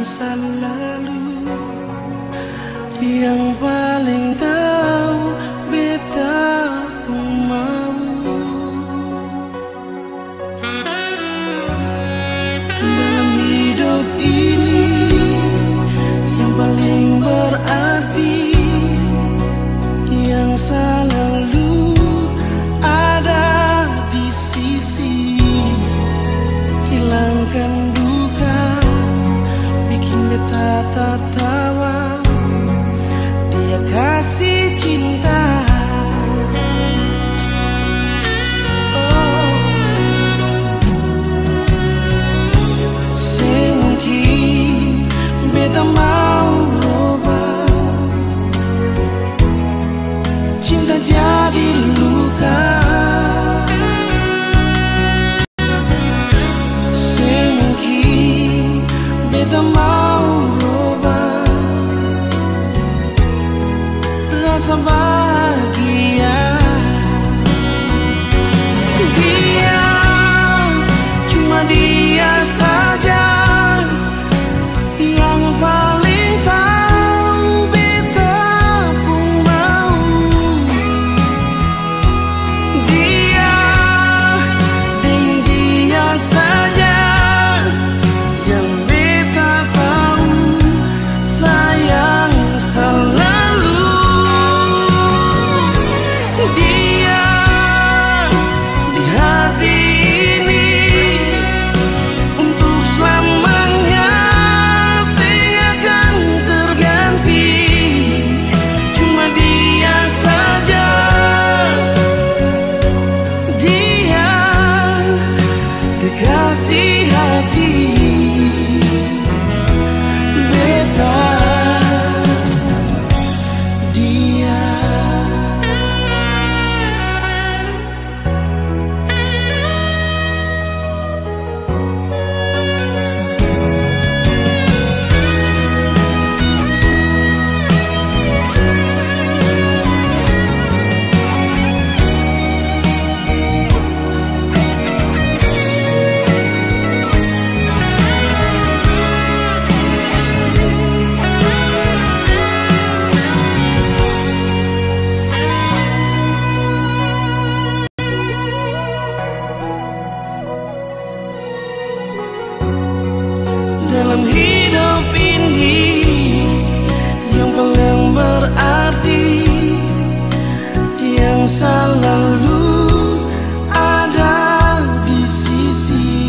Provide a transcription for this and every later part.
masa lalu. Yang paling tahu beta mau. Dalam hidup ini yang paling berarti, yang selalu ada di sisi. Hilangkan duka, bikin beta tertawa. Dia kasih cinta. Oh, semungkin beta mau rubah, cinta jadi luka. Semungkin beta mau rubah rasa bahagia. Dia, cuma dia saja yang paling tahu beta pun mau. Dia, dan dia saja yang beta tahu sayang selalu. Dia di hati ini untuk selamanya, saya akan terganti. Cuma dia saja, dia kekasih hati beta. Dia dalam hidup ini yang paling berarti, yang selalu ada di sisi.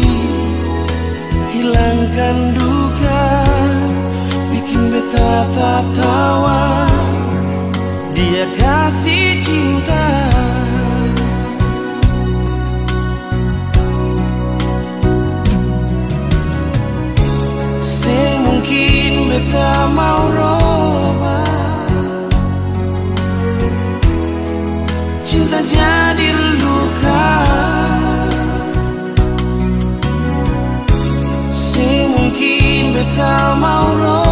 Hilangkan duka, bikin beta tertawa. Dia kasih cinta. Semungkin beta mau rubah, cinta jadi luka. Semungkin beta mau rubah